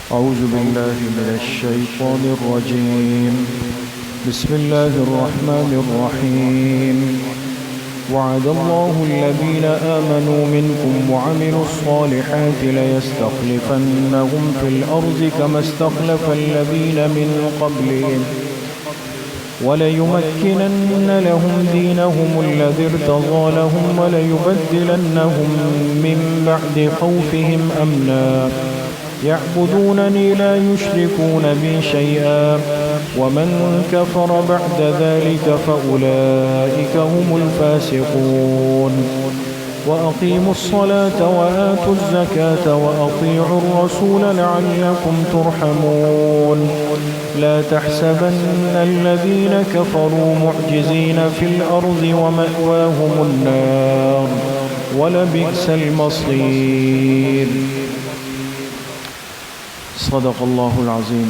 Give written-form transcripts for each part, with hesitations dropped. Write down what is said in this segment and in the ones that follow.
أعوذ بالله من الشيطان الرجيم. بسم الله الرحمن الرحيم. وعد الله الذين آمنوا منكم وعملوا الصالحات ليستخلفنهم في الأرض كما استخلف الذين من قبلهم وليمكنن لهم دينهم الذي ارتضى لهم وليبدلنهم من بعد خوفهم أمنا يعبدونني لا يشركون بي شيئا ومن كفر بعد ذلك فأولئك هم الفاسقون. وأقيموا الصلاة وآتوا الزكاة وأطيعوا الرسول لعلكم ترحمون. لا تحسبن الذين كفروا معجزين في الأرض ومأواهم النار ولبئس المصير. صدق اللہ العظیم.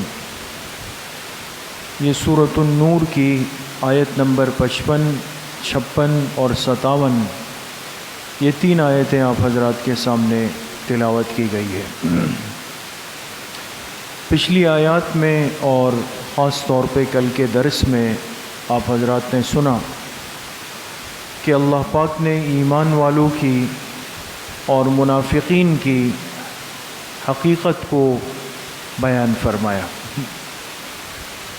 یہ سورۃ النور کی آیت نمبر 55، 56 اور 57، یہ 3 آیتیں آپ حضرات کے سامنے تلاوت کی گئی ہے. پچھلی آیات میں اور خاص طور پہ کل کے درس میں آپ حضرات نے سنا کہ اللہ پاک نے ایمان والوں کی اور منافقین کی حقیقت کو بیان فرمایا.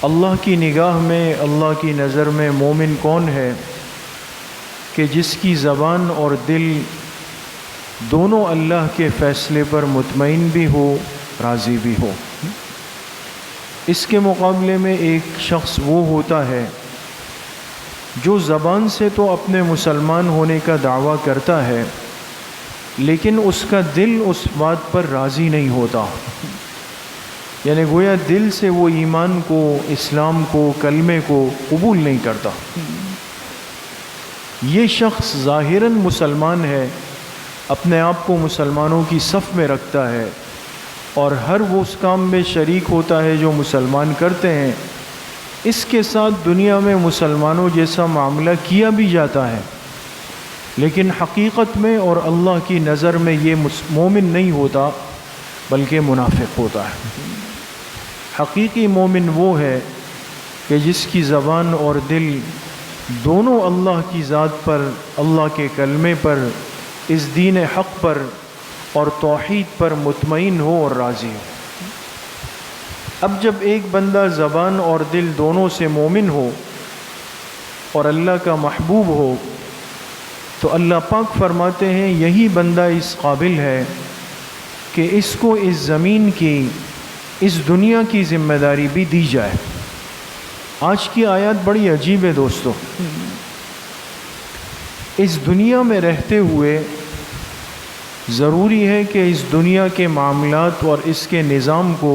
اللہ کی نگاہ میں، اللہ کی نظر میں مومن کون ہے کہ جس کی زبان اور دل دونوں اللہ کے فیصلے پر مطمئن بھی ہو، راضی بھی ہو. اس کے مقابلے میں ایک شخص وہ ہوتا ہے جو زبان سے تو اپنے مسلمان ہونے کا دعویٰ کرتا ہے لیکن اس کا دل اس بات پر راضی نہیں ہوتا، یعنی گویا دل سے وہ ایمان کو، اسلام کو، کلمے کو قبول نہیں کرتا. یہ شخص ظاہراً مسلمان ہے، اپنے آپ کو مسلمانوں کی صف میں رکھتا ہے اور ہر وہ اس کام میں شریک ہوتا ہے جو مسلمان کرتے ہیں. اس کے ساتھ دنیا میں مسلمانوں جیسا معاملہ کیا بھی جاتا ہے، لیکن حقیقت میں اور اللہ کی نظر میں یہ مومن نہیں ہوتا بلکہ منافق ہوتا ہے. حقیقی مومن وہ ہے کہ جس کی زبان اور دل دونوں اللہ کی ذات پر، اللہ کے کلمے پر، اس دین حق پر اور توحید پر مطمئن ہو اور راضی ہو. اب جب ایک بندہ زبان اور دل دونوں سے مومن ہو اور اللہ کا محبوب ہو تو اللہ پاک فرماتے ہیں یہی بندہ اس قابل ہے کہ اس کو اس زمین کی، اس دنیا کی ذمہ داری بھی دی جائے. آج کی آیات بڑی عجیب ہے دوستو. اس دنیا میں رہتے ہوئے ضروری ہے کہ اس دنیا کے معاملات اور اس کے نظام کو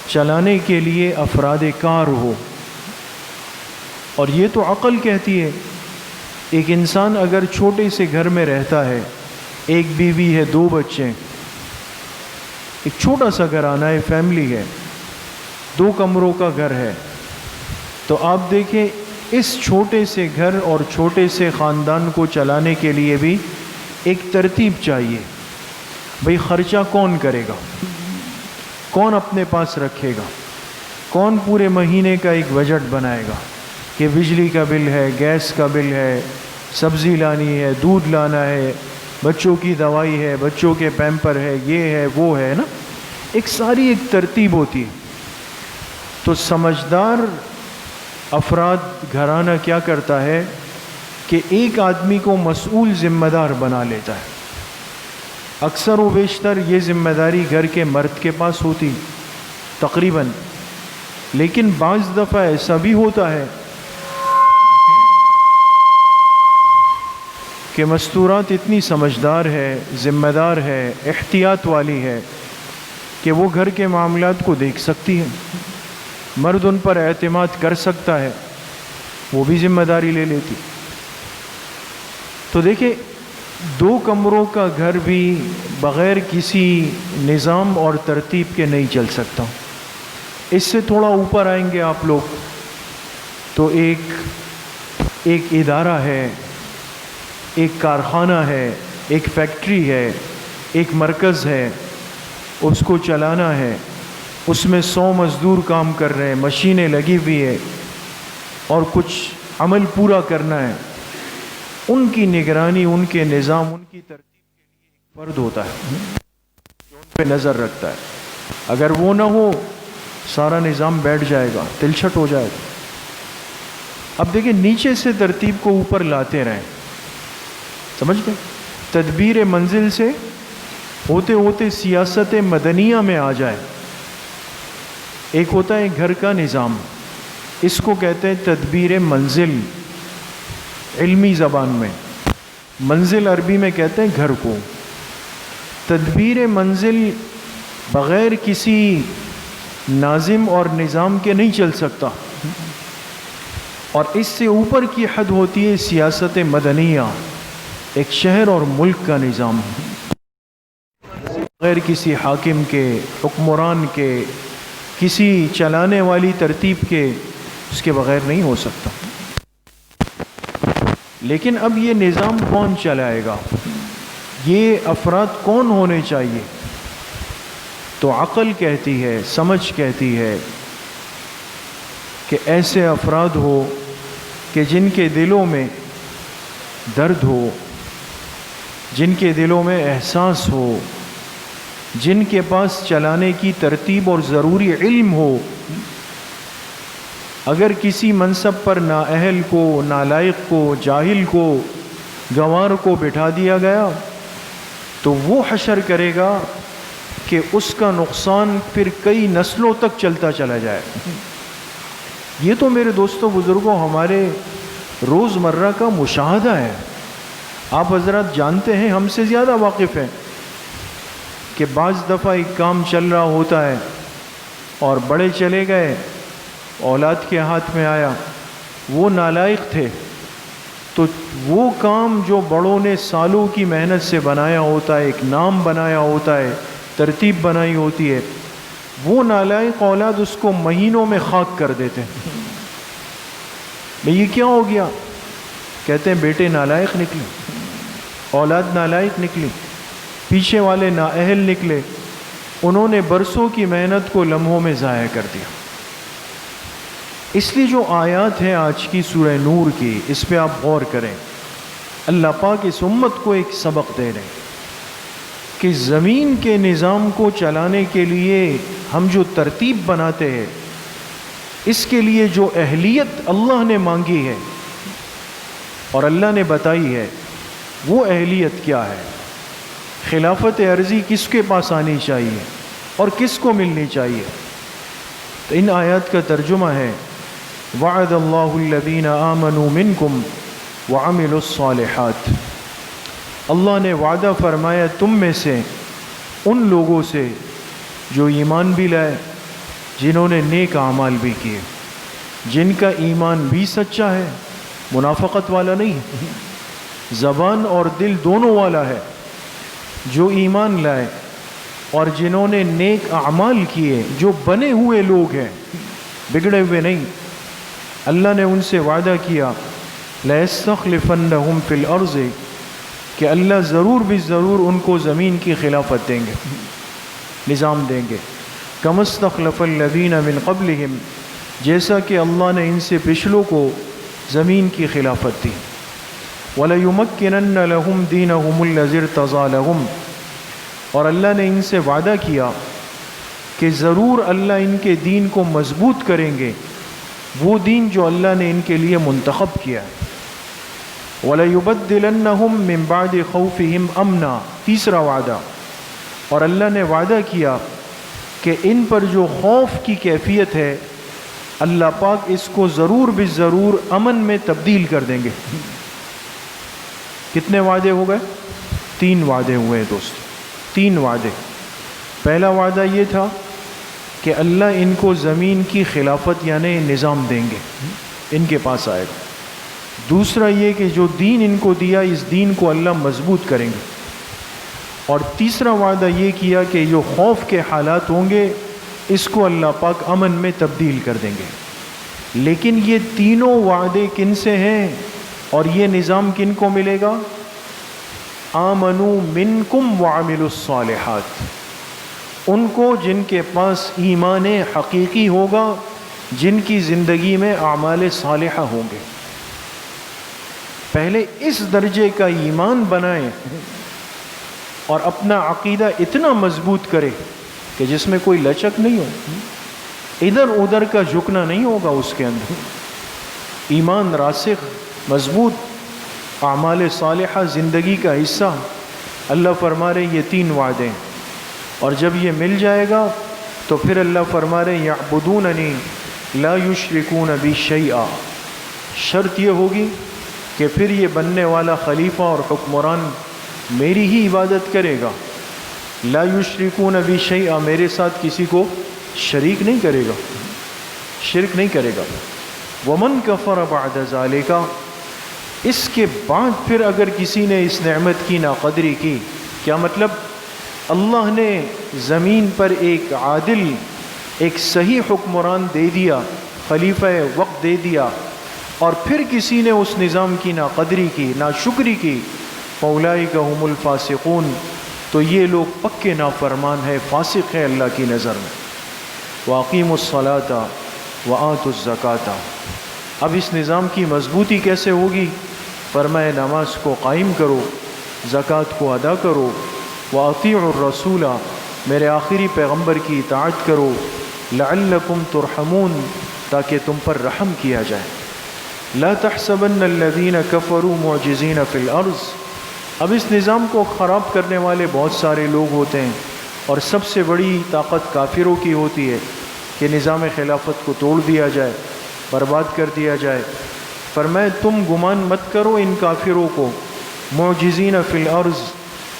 چلانے کے لیے افراد کار ہو، اور یہ تو عقل کہتی ہے. ایک انسان اگر چھوٹے سے گھر میں رہتا ہے، ایک بیوی ہے، 2 بچے، ایک چھوٹا سا گھرانہ ہے، فیملی ہے، 2 کمروں کا گھر ہے، تو آپ دیکھیں اس چھوٹے سے گھر اور چھوٹے سے خاندان کو چلانے کے لیے بھی ایک ترتیب چاہیے. بھئی خرچہ کون کرے گا، کون اپنے پاس رکھے گا، کون پورے مہینے کا ایک بجٹ بنائے گا کہ بجلی کا بل ہے، گیس کا بل ہے، سبزی لانی ہے، دودھ لانا ہے، بچوں کی دوائی ہے، بچوں کے پیمپر ہے، یہ ہے وہ ہے نا. ایک ساری ایک ترتیب ہوتی ہے. تو سمجھدار افراد گھرانہ کیا کرتا ہے کہ ایک آدمی کو مسئول ذمہ دار بنا لیتا ہے. اکثر و بیشتر یہ ذمہ داری گھر کے مرد کے پاس ہوتی تقریباً، لیکن بعض دفعہ ایسا بھی ہوتا ہے کہ مستورات اتنی سمجھدار ہے، ذمہ دار ہے، احتیاط والی ہے کہ وہ گھر کے معاملات کو دیکھ سکتی ہے، مرد ان پر اعتماد کر سکتا ہے، وہ بھی ذمہ داری لے لیتی. تو دیکھیں 2 کمروں کا گھر بھی بغیر کسی نظام اور ترتیب کے نہیں چل سکتا. اس سے تھوڑا اوپر آئیں گے آپ لوگ تو ایک ادارہ ہے، ایک کارخانہ ہے، ایک فیکٹری ہے، ایک مرکز ہے، اس کو چلانا ہے، اس میں 100 مزدور کام کر رہے ہیں، مشینیں لگی ہوئی ہے اور کچھ عمل پورا کرنا ہے، ان کی نگرانی، ان کے نظام، ان کی ترتیب کے لیے ایک فرد ہوتا ہے جو ان پہ نظر رکھتا ہے. اگر وہ نہ ہو سارا نظام بیٹھ جائے گا، تلچھٹ ہو جائے گا. اب دیکھیں نیچے سے ترتیب کو اوپر لاتے رہیں، سمجھ گئے؟ تدبیر منزل سے ہوتے ہوتے سیاست مدنیہ میں آ جائے. ایک ہوتا ہے گھر کا نظام، اس کو کہتے ہیں تدبیر منزل علمی زبان میں. منزل عربی میں کہتے ہیں گھر کو. تدبیر منزل بغیر کسی ناظم اور نظام کے نہیں چل سکتا، اور اس سے اوپر کی حد ہوتی ہے سیاست مدنیہ، ایک شہر اور ملک کا نظام بغیر کسی حاکم کے، حکمران کے، کسی چلانے والی ترتیب کے، اس کے بغیر نہیں ہو سکتا. لیکن اب یہ نظام کون چلائے گا؟ یہ افراد کون ہونے چاہیے؟ تو عقل کہتی ہے، سمجھ کہتی ہے کہ ایسے افراد ہو کہ جن کے دلوں میں درد ہو، جن کے دلوں میں احساس ہو، جن کے پاس چلانے کی ترتیب اور ضروری علم ہو. اگر کسی منصب پر نااہل کو، نالائق کو، جاہل کو، گنوار کو بٹھا دیا گیا تو وہ حشر کرے گا کہ اس کا نقصان پھر کئی نسلوں تک چلتا چلا جائے. یہ تو میرے دوستوں بزرگوں ہمارے روز مرہ کا مشاہدہ ہے. آپ حضرات جانتے ہیں، ہم سے زیادہ واقف ہیں کہ بعض دفعہ ایک کام چل رہا ہوتا ہے اور بڑے چلے گئے، اولاد کے ہاتھ میں آیا، وہ نالائق تھے، تو وہ کام جو بڑوں نے سالوں کی محنت سے بنایا ہوتا ہے، ایک نام بنایا ہوتا ہے، ترتیب بنائی ہوتی ہے، وہ نالائق اولاد اس کو مہینوں میں خاک کر دیتے ہیں. یہ کیا ہو گیا؟ کہتے ہیں بیٹے نالائق نکلے، اولاد نالائق نکلی، پیچھے والے نااہل نکلے، انہوں نے برسوں کی محنت کو لمحوں میں ضائع کر دیا. اس لیے جو آیات ہیں آج کی سورہ نور کی، اس پہ آپ غور کریں. اللہ پاک اس امت کو ایک سبق دے رہے ہیں کہ زمین کے نظام کو چلانے کے لیے ہم جو ترتیب بناتے ہیں، اس کے لیے جو اہلیت اللہ نے مانگی ہے اور اللہ نے بتائی ہے، وہ اہلیت کیا ہے؟ خلافت عرضی کس کے پاس آنی چاہیے اور کس کو ملنی چاہیے؟ تو ان آیات کا ترجمہ ہے وعد اللہ الذین آمنوا منکم وعملوا الصالحات. اللہ نے وعدہ فرمایا تم میں سے ان لوگوں سے جو ایمان بھی لائے، جنہوں نے نیک اعمال بھی کیے، جن کا ایمان بھی سچا ہے، منافقت والا نہیں، زبان اور دل دونوں والا ہے، جو ایمان لائے اور جنہوں نے نیک اعمال کیے، جو بنے ہوئے لوگ ہیں، بگڑے ہوئے نہیں. اللہ نے ان سے وعدہ کیا لَيَسْتَخْلِفَنَّهُمْ فِي الْأَرْضِ کہ اللہ ضرور بھی ضرور ان کو زمین کی خلافت دیں گے، نظام دیں گے. كَمَا اسْتَخْلَفَ الَّذِينَ مِنْ قَبْلِهِمْ جیسا کہ اللہ نے ان سے پچھلوں کو زمین کی خلافت دی. وَلَيُمَكِّنَنَّ لَهُمْ دِينَهُمُ الَّذِي ارْتَضَىٰ لَهُمْ اور اللہ نے ان سے وعدہ کیا کہ ضرور اللہ ان کے دین کو مضبوط کریں گے، وہ دین جو اللہ نے ان کے لیے منتخب کیا ہے. وَلَيُبَدِّلَنَّهُمْ مِنْ بَعْدِ خَوْفِهِمْ أَمْنًا تیسرا وعدہ، اور اللہ نے وعدہ کیا کہ ان پر جو خوف کی کیفیت ہے اللہ پاک اس کو ضرور بھی ضرور امن میں تبدیل کر دیں گے. کتنے وعدے ہو گئے؟ 3 وعدے ہوئے ہیں دوست، 3 وعدے. پہلا وعدہ یہ تھا کہ اللہ ان کو زمین کی خلافت یعنی نظام دیں گے، ان کے پاس آئے گا. دوسرا یہ کہ جو دین ان کو دیا اس دین کو اللہ مضبوط کریں گے. اور تیسرا وعدہ یہ کیا کہ جو خوف کے حالات ہوں گے اس کو اللہ پاک امن میں تبدیل کر دیں گے. لیکن یہ تینوں وعدے کن سے ہیں اور یہ نظام کن کو ملے گا؟ آمنوا منکم وعملوا الصالحات. ان کو جن کے پاس ایمان حقیقی ہوگا، جن کی زندگی میں اعمال صالحہ ہوں گے۔ پہلے اس درجے کا ایمان بنائیں اور اپنا عقیدہ اتنا مضبوط کرے کہ جس میں کوئی لچک نہیں ہو، ادھر ادھر کا جھکنا نہیں ہوگا اس کے اندر۔ ایمان راسخ، مضبوط، اعمال صالحہ زندگی کا حصہ۔ اللہ فرما رہے یہ 3 وعدے، اور جب یہ مل جائے گا تو پھر اللہ فرما رہے یعبدوننی لا یشرکون بی شیئا۔ شرط یہ ہوگی کہ پھر یہ بننے والا خلیفہ اور حکمران میری ہی عبادت کرے گا، لا یشرکون بی شیئا، میرے ساتھ کسی کو شریک نہیں کرے گا، شرک نہیں کرے گا۔ ومن کفر بعد ذالک، اس کے بعد پھر اگر کسی نے اس نعمت کی ناقدری کی، کیا مطلب؟ اللہ نے زمین پر ایک عادل، ایک صحیح حکمران دے دیا، خلیفہ وقت دے دیا، اور پھر کسی نے اس نظام کی ناقدری کی، ناشکری کی، فاولئک هم الفاسقون، تو یہ لوگ پکے نافرمان ہے، فاسق ہے اللہ کی نظر میں۔ واقیموا الصلاۃ وآتوا الزکاۃ، اب اس نظام کی مضبوطی کیسے ہوگی؟ فرمائے نماز کو قائم کرو، زکوٰۃ کو ادا کرو، واطیعوا الرسول، میرے آخری پیغمبر کی اطاعت کرو، لعلکم ترحمون، تاکہ تم پر رحم کیا جائے۔ لا تحسبن الذین کفروا معجزین فی الارض، اب اس نظام کو خراب کرنے والے بہت سارے لوگ ہوتے ہیں، اور سب سے بڑی طاقت کافروں کی ہوتی ہے کہ نظام خلافت کو توڑ دیا جائے، برباد کر دیا جائے۔ فرمائے تم گمان مت کرو ان کافروں کو، معجزین فی الارض،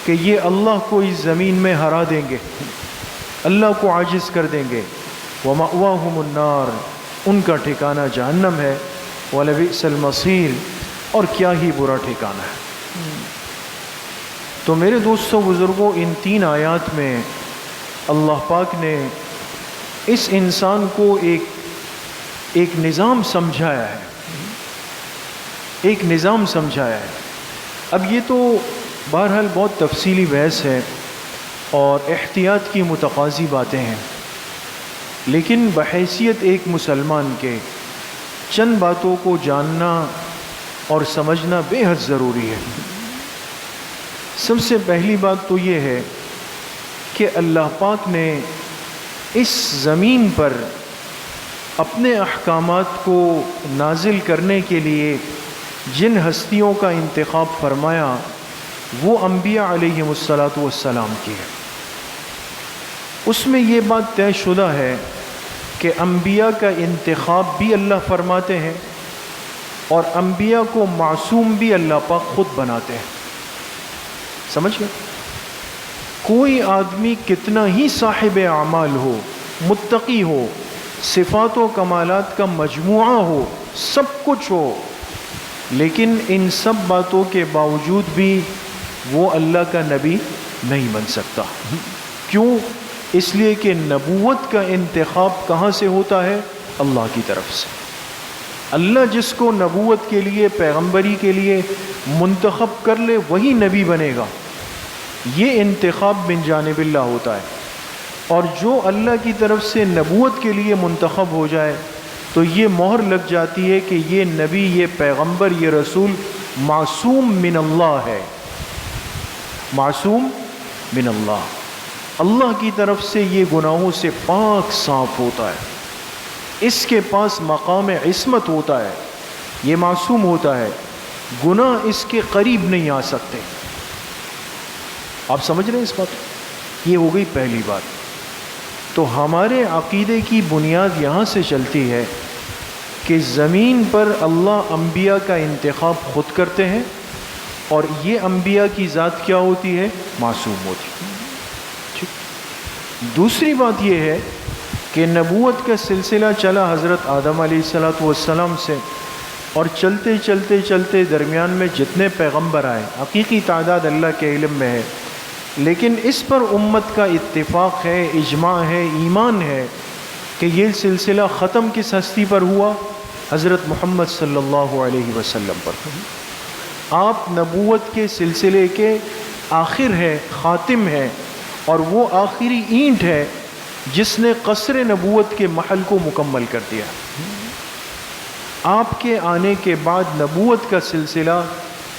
کہ یہ اللہ کو اس زمین میں ہرا دیں گے، اللہ کو عاجز کر دیں گے۔ ومأواہم النار، ان کا ٹھکانہ جہنم ہے، ولبئس المصیر، اور کیا ہی برا ٹھکانہ ہے۔ تو میرے دوستوں بزرگوں، ان 3 آیات میں اللہ پاک نے اس انسان کو ایک نظام سمجھایا ہے، ایک نظام سمجھایا ہے۔ اب یہ تو بہرحال بہت تفصیلی بحث ہے اور احتیاط کی متقاضی باتیں ہیں، لیکن بحیثیت ایک مسلمان کے چند باتوں کو جاننا اور سمجھنا بے حد ضروری ہے۔ سب سے پہلی بات تو یہ ہے کہ اللہ پاک نے اس زمین پر اپنے احکامات کو نازل کرنے کے لیے جن ہستیوں کا انتخاب فرمایا وہ انبیاء علیہم السلام کی ہے۔ اس میں یہ بات طے شدہ ہے کہ انبیاء کا انتخاب بھی اللہ فرماتے ہیں، اور انبیاء کو معصوم بھی اللہ پاک خود بناتے ہیں۔ سمجھ گئے؟ کوئی آدمی کتنا ہی صاحب اعمال ہو، متقی ہو، صفات و کمالات کا مجموعہ ہو، سب کچھ ہو، لیکن ان سب باتوں کے باوجود بھی وہ اللہ کا نبی نہیں بن سکتا۔ کیوں؟ اس لیے کہ نبوت کا انتخاب کہاں سے ہوتا ہے؟ اللہ کی طرف سے۔ اللہ جس کو نبوت کے لیے، پیغمبری کے لیے منتخب کر لے وہی نبی بنے گا، یہ انتخاب من جانب اللہ ہوتا ہے۔ اور جو اللہ کی طرف سے نبوت کے لیے منتخب ہو جائے تو یہ مہر لگ جاتی ہے کہ یہ نبی، یہ پیغمبر، یہ رسول معصوم من اللہ ہے، معصوم من اللہ، اللہ کی طرف سے یہ گناہوں سے پاک صاف ہوتا ہے، اس کے پاس مقام عصمت ہوتا ہے، یہ معصوم ہوتا ہے، گناہ اس کے قریب نہیں آ سکتے۔ آپ سمجھ رہے ہیں اس بات؟ یہ ہو گئی پہلی بات۔ تو ہمارے عقیدے کی بنیاد یہاں سے چلتی ہے کہ زمین پر اللہ انبیاء کا انتخاب خود کرتے ہیں، اور یہ انبیاء کی ذات کیا ہوتی ہے؟ معصوم ہوتی ہے۔ دوسری بات یہ ہے کہ نبوت کا سلسلہ چلا حضرت آدم علیہ السلام سے، اور چلتے چلتے چلتے درمیان میں جتنے پیغمبر آئے، حقیقی تعداد اللہ کے علم میں ہے، لیکن اس پر امت کا اتفاق ہے، اجماع ہے، ایمان ہے کہ یہ سلسلہ ختم کس ہستی پر ہوا؟ حضرت محمد صلی اللہ علیہ وسلم پر۔ آپ نبوت کے سلسلے کے آخر ہے، خاتم ہے، اور وہ آخری اینٹ ہے جس نے قصر نبوت کے محل کو مکمل کر دیا۔ آپ کے آنے کے بعد نبوت کا سلسلہ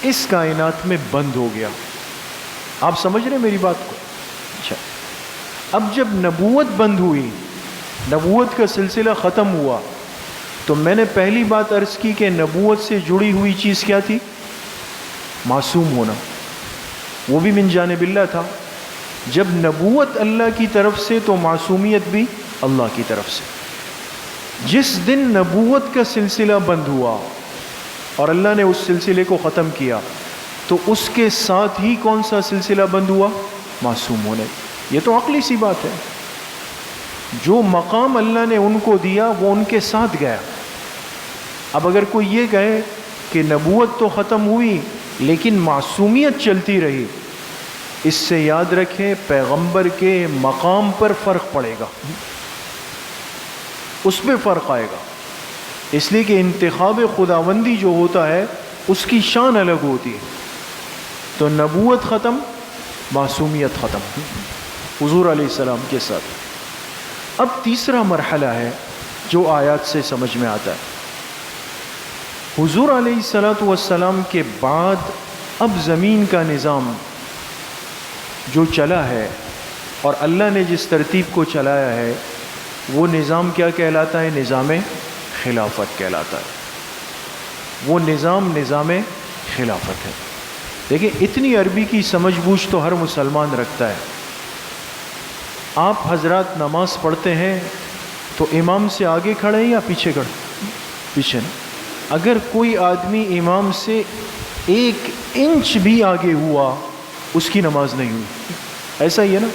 اس کائنات میں بند ہو گیا۔ آپ سمجھ رہے ہیں میری بات کو؟ اچھا، اب جب نبوت بند ہوئی، نبوت کا سلسلہ ختم ہوا، تو میں نے پہلی بات عرض کی کہ نبوت سے جڑی ہوئی چیز کیا تھی؟ معصوم ہونا، وہ بھی من جانب اللہ تھا۔ جب نبوت اللہ کی طرف سے تو معصومیت بھی اللہ کی طرف سے۔ جس دن نبوت کا سلسلہ بند ہوا اور اللہ نے اس سلسلے کو ختم کیا، تو اس کے ساتھ ہی کون سا سلسلہ بند ہوا؟ معصوم ہونے۔ یہ تو عقلی سی بات ہے، جو مقام اللہ نے ان کو دیا وہ ان کے ساتھ گیا۔ اب اگر کوئی یہ کہے کہ نبوت تو ختم ہوئی لیکن معصومیت چلتی رہی، اس سے یاد رکھیں پیغمبر کے مقام پر فرق پڑے گا، اس پہ فرق آئے گا، اس لیے کہ انتخاب خداوندی جو ہوتا ہے اس کی شان الگ ہوتی ہے۔ تو نبوت ختم، معصومیت ختم حضور علیہ السلام کے ساتھ۔ اب تیسرا مرحلہ ہے جو آیات سے سمجھ میں آتا ہے۔ حضور علیہ السلام کے بعد اب زمین کا نظام جو چلا ہے اور اللہ نے جس ترتیب کو چلایا ہے، وہ نظام کیا کہلاتا ہے؟ نظام خلافت کہلاتا ہے۔ وہ نظام خلافت ہے۔ دیکھیں، اتنی عربی کی سمجھ بوجھ تو ہر مسلمان رکھتا ہے۔ آپ حضرات نماز پڑھتے ہیں تو امام سے آگے کھڑے ہیں یا پیچھے کھڑے؟ پیچھے نا۔ اگر کوئی آدمی امام سے 1 انچ بھی آگے ہوا، اس کی نماز نہیں ہوئی، ایسا ہی ہے نا؟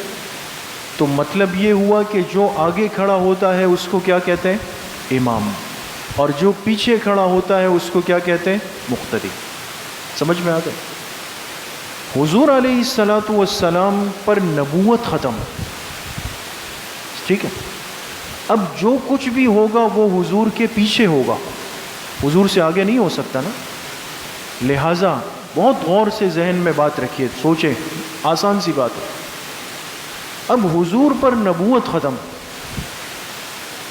تو مطلب یہ ہوا کہ جو آگے کھڑا ہوتا ہے اس کو کیا کہتے ہیں؟ امام، اور جو پیچھے کھڑا ہوتا ہے اس کو کیا کہتے ہیں؟ مقتدی۔ سمجھ میں آ گئے؟ حضور علیہ السلام پر نبوت ختم، ٹھیک ہے؟ اب جو کچھ بھی ہوگا وہ حضور کے پیچھے ہوگا، حضور سے آگے نہیں ہو سکتا نا۔ لہٰذا بہت غور سے ذہن میں بات رکھیے، سوچیں، آسان سی بات ہے۔ اب حضور پر نبوت ختم،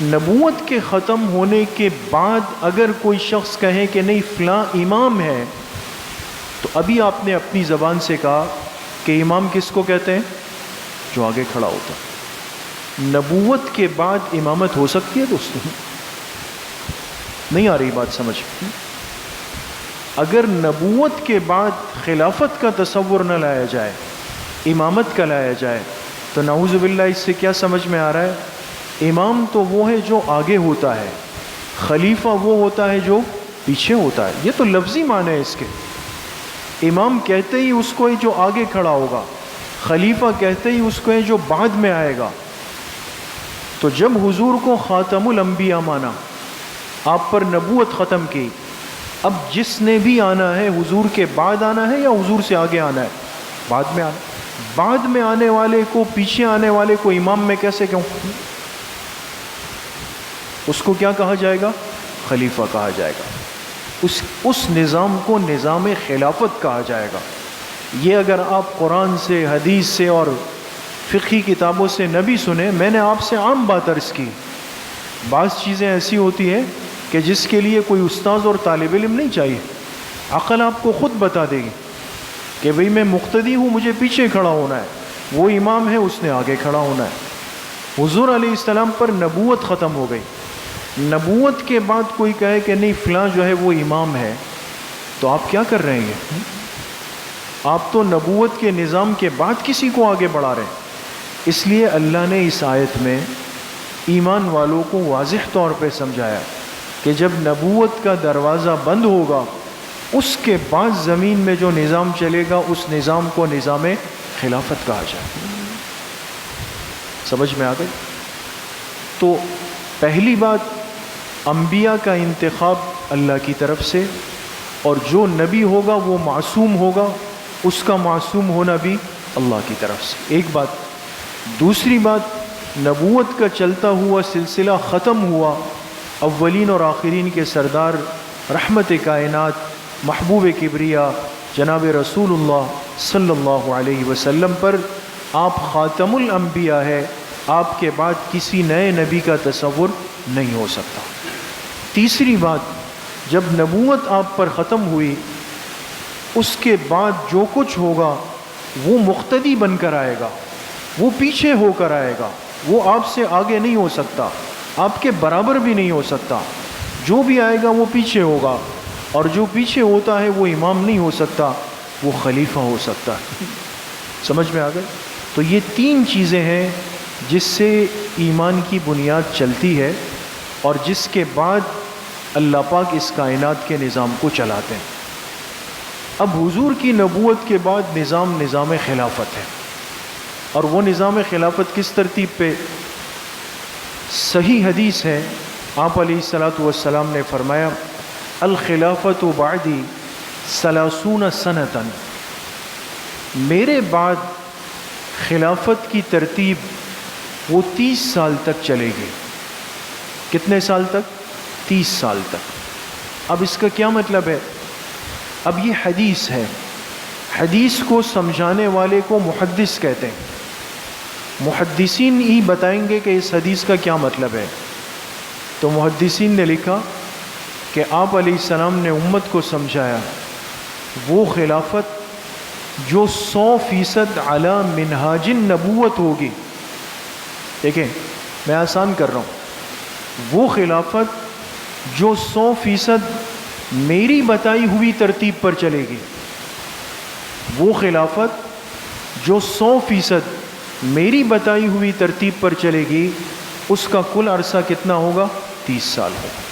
نبوت کے ختم ہونے کے بعد اگر کوئی شخص کہے کہ نہیں فلاں امام ہے، تو ابھی آپ نے اپنی زبان سے کہا کہ امام کس کو کہتے ہیں؟ جو آگے کھڑا ہوتا ہے۔ نبوت کے بعد امامت ہو سکتی ہے دوستو؟ نہیں آ رہی بات سمجھ؟ اگر نبوت کے بعد خلافت کا تصور نہ لایا جائے، امامت کا لایا جائے، تو نعوذ باللہ اس سے کیا سمجھ میں آ رہا ہے؟ امام تو وہ ہے جو آگے ہوتا ہے، خلیفہ وہ ہوتا ہے جو پیچھے ہوتا ہے۔ یہ تو لفظی معنی ہے اس کے۔ امام کہتے ہی اس کو ہے جو آگے کھڑا ہوگا، خلیفہ کہتے ہی اس کو ہے جو بعد میں آئے گا۔ تو جب حضور کو خاتم الانبیاء مانا، آپ پر نبوت ختم کی، اب جس نے بھی آنا ہے حضور کے بعد آنا ہے یا حضور سے آگے آنا ہے؟ بعد میں آنا۔ بعد میں آنے والے کو، پیچھے آنے والے کو امام میں کیسے کہوں؟ اس کو کیا کہا جائے گا؟ خلیفہ کہا جائے گا۔ اس نظام کو نظام خلافت کہا جائے گا۔ یہ اگر آپ قرآن سے، حدیث سے اور فقہی کتابوں سے نہ بھی سنیں، میں نے آپ سے عام بات عرض کی۔ بعض چیزیں ایسی ہوتی ہیں کہ جس کے لیے کوئی استاذ اور طالب علم نہیں چاہیے، عقل آپ کو خود بتا دے گی کہ بھئی میں مقتدی ہوں، مجھے پیچھے کھڑا ہونا ہے، وہ امام ہے اس نے آگے کھڑا ہونا ہے۔ حضور علیہ السلام پر نبوت ختم ہو گئی۔ نبوت کے بعد کوئی کہے کہ نہیں فلاں جو ہے وہ امام ہے، تو آپ کیا کر رہے ہیں؟ آپ تو نبوت کے نظام کے بعد کسی کو آگے بڑھا رہے ہیں۔ اس لیے اللہ نے اس آیت میں ایمان والوں کو واضح طور پہ سمجھایا کہ جب نبوت کا دروازہ بند ہوگا، اس کے بعد زمین میں جو نظام چلے گا اس نظام کو نظام خلافت کہا جائے۔ سمجھ میں آ گئی؟ تو پہلی بات، انبیاء کا انتخاب اللہ کی طرف سے، اور جو نبی ہوگا وہ معصوم ہوگا، اس کا معصوم ہونا بھی اللہ کی طرف سے، ایک بات۔ دوسری بات، نبوت کا چلتا ہوا سلسلہ ختم ہوا، اولین اور آخرین کے سردار، رحمت کائنات، محبوب کبریا جناب رسول اللہ صلی اللہ علیہ وسلم پر آپ خاتم الانبیاء ہے، آپ کے بعد کسی نئے نبی کا تصور نہیں ہو سکتا۔ تیسری بات، جب نبوت آپ پر ختم ہوئی، اس کے بعد جو کچھ ہوگا وہ مقتدی بن کر آئے گا، وہ پیچھے ہو کر آئے گا، وہ آپ سے آگے نہیں ہو سکتا، آپ کے برابر بھی نہیں ہو سکتا۔ جو بھی آئے گا وہ پیچھے ہوگا، اور جو پیچھے ہوتا ہے وہ امام نہیں ہو سکتا، وہ خلیفہ ہو سکتا ہے۔ سمجھ میں آ گئے؟ تو یہ تین چیزیں ہیں جس سے ایمان کی بنیاد چلتی ہے، اور جس کے بعد اللہ پاک اس کائنات کے نظام کو چلاتے ہیں۔ اب حضور کی نبوت کے بعد نظام خلافت ہے، اور وہ نظام خلافت کس ترتیب پہ؟ صحیح حدیث ہے، آپ علیہ الصلاۃ والسلام نے فرمایا الخلافت بعدی 30 سنۃ، میرے بعد خلافت کی ترتیب وہ 30 سال تک چلے گی۔ کتنے سال تک؟ 30 سال تک۔ اب اس کا کیا مطلب ہے؟ اب یہ حدیث ہے، حدیث کو سمجھانے والے کو محدث کہتے ہیں، محدثین ہی بتائیں گے کہ اس حدیث کا کیا مطلب ہے۔ تو محدثین نے لکھا کہ آپ علیہ السلام نے امت کو سمجھایا وہ خلافت جو 100% علی منہاج النبوت ہوگی۔ دیکھیں میں آسان کر رہا ہوں، وہ خلافت جو 100% میری بتائی ہوئی ترتیب پر چلے گی، وہ خلافت جو 100% میری بتائی ہوئی ترتیب پر چلے گی، اس کا کل عرصہ کتنا ہوگا؟ 30 سال ہوگا۔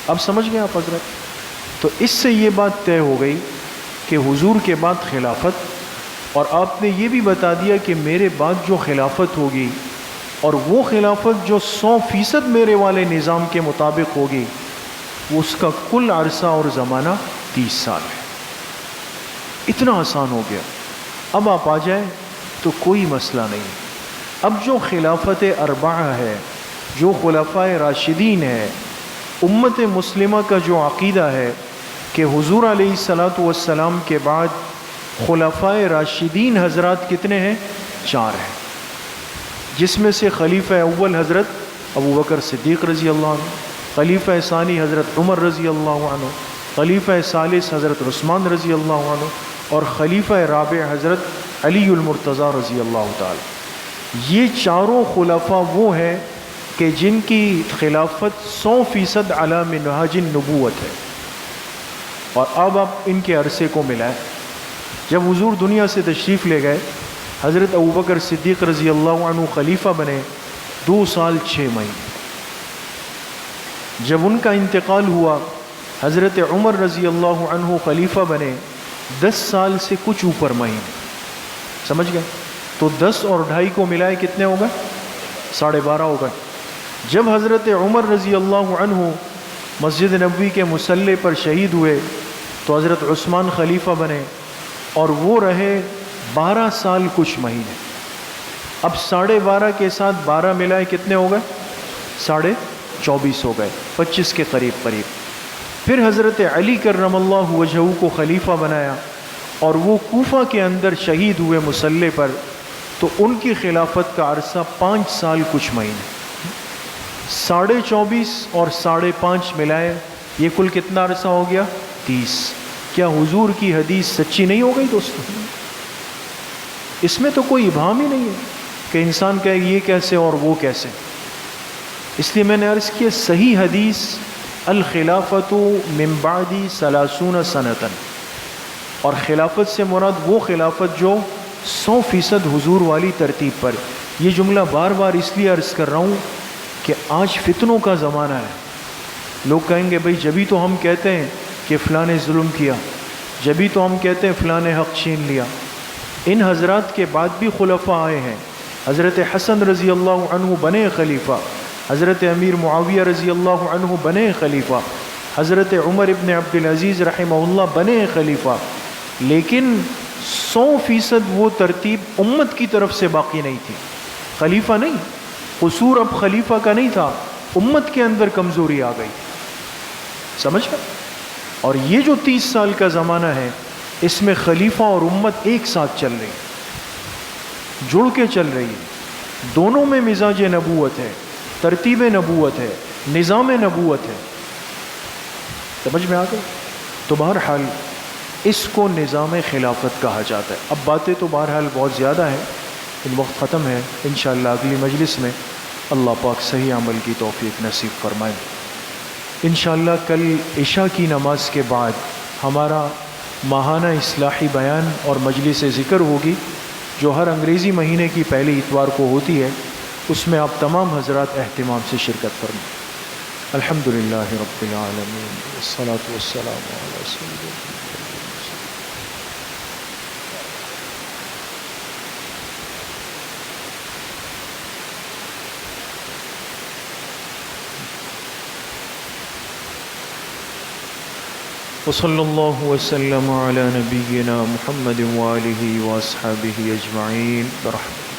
اب سمجھ گئے آپ حضرت؟ تو اس سے یہ بات طے ہو گئی کہ حضور کے بعد خلافت، اور آپ نے یہ بھی بتا دیا کہ میرے بعد جو خلافت ہوگی، اور وہ خلافت جو 100% میرے والے نظام کے مطابق ہوگی، اس کا کل عرصہ اور زمانہ 30 سال ہے۔ اتنا آسان ہو گیا۔ اب آپ آ جائیں تو کوئی مسئلہ نہیں۔ اب جو خلافت اربعہ ہے، جو خلفائے راشدین ہے، امت مسلمہ کا جو عقیدہ ہے کہ حضور علیہ الصلاۃ والسلام کے بعد خلفائے راشدین حضرات کتنے ہیں؟ 4 ہیں، جس میں سے خلیفہ اول حضرت ابو بکر صدیق رضی اللہ عنہ، خلیفہ ثانی حضرت عمر رضی اللہ عنہ، خلیفہ ثالث حضرت عثمان رضی اللہ عنہ، اور خلیفہ رابع حضرت علی المرتضیٰ رضی اللہ تعالی۔ یہ چاروں خلفاء وہ ہیں کہ جن کی خلافت 100% علی منہاج النبوت ہے۔ اور اب آپ ان کے عرصے کو ملائیں۔ جب حضور دنیا سے تشریف لے گئے، حضرت ابوبکر صدیق رضی اللہ عنہ خلیفہ بنے 2 سال 6 مہینے۔ جب ان کا انتقال ہوا، حضرت عمر رضی اللہ عنہ خلیفہ بنے 10 سال سے کچھ اوپر مہینے۔ سمجھ گئے؟ تو 10 اور 2.5 کو ملائے کتنے ہو گئے؟ 12.5 ہو گئے۔ جب حضرت عمر رضی اللہ عنہ مسجد نبوی کے مصلی پر شہید ہوئے تو حضرت عثمان خلیفہ بنے، اور وہ رہے 12 سال کچھ مہینے۔ اب 12.5 کے ساتھ 12 ملائے کتنے ہو گئے؟ 24.5 ہو گئے، 25 کے قریب قریب۔ پھر حضرت علی کرم اللہ وجہہ کو خلیفہ بنایا، اور وہ کوفہ کے اندر شہید ہوئے مصلی پر، تو ان کی خلافت کا عرصہ 5 سال کچھ مہینے۔ 24.5 اور 5.5 ملائے یہ کل کتنا عرصہ ہو گیا؟ 30۔ کیا حضور کی حدیث سچی نہیں ہو گئی دوستو؟ اس میں تو کوئی ابہام ہی نہیں ہے کہ انسان کہے یہ کیسے اور وہ کیسے۔ اس لیے میں نے عرض کیا صحیح حدیث الخلافت من بعدی 30 سنۃ، اور خلافت سے مراد وہ خلافت جو 100% حضور والی ترتیب پر۔ یہ جملہ بار بار اس لیے عرض کر رہا ہوں کہ آج فتنوں کا زمانہ ہے۔ لوگ کہیں گے بھئی جبھی تو ہم کہتے ہیں کہ فلاں نے ظلم کیا، جبھی تو ہم کہتے ہیں فلاں نے حق چھین لیا۔ ان حضرات کے بعد بھی خلفاء آئے ہیں۔ حضرت حسن رضی اللہ عنہ بنے خلیفہ، حضرت امیر معاویہ رضی اللہ عنہ بنے خلیفہ، حضرت عمر ابن عبدالعزیز رحمہ اللہ بنے خلیفہ، لیکن 100% وہ ترتیب امت کی طرف سے باقی نہیں تھی۔ خلیفہ نہیں، قصور اب خلیفہ کا نہیں تھا، امت کے اندر کمزوری آ گئی۔ سمجھ گئے؟ اور یہ جو 30 سال کا زمانہ ہے، اس میں خلیفہ اور امت ایک ساتھ چل رہی۔ جڑ کے چل رہی ہے، دونوں میں مزاج نبوت ہے، ترتیب نبوت ہے، نظام نبوت ہے۔ سمجھ میں آ گئی؟ تو بہرحال اس کو نظام خلافت کہا جاتا ہے۔ اب باتیں تو بہرحال بہت زیادہ ہیں، ان وقت ختم ہے، انشاءاللہ اگلی مجلس میں اللہ پاک صحیح عمل کی توفیق نصیب فرمائے۔ انشاءاللہ کل عشاء کی نماز کے بعد ہمارا ماہانہ اصلاحی بیان اور مجلس ذکر ہوگی، جو ہر انگریزی مہینے کی پہلی اتوار کو ہوتی ہے۔ اس میں آپ تمام حضرات اہتمام سے شرکت فرمائیں۔ الحمدللہ رب العالمین، والصلاة والسلام علی سیدنا وصلی اللہ وسلم علی نبینا محمد وآلہ واصحابہ اجمعین برحمتہ۔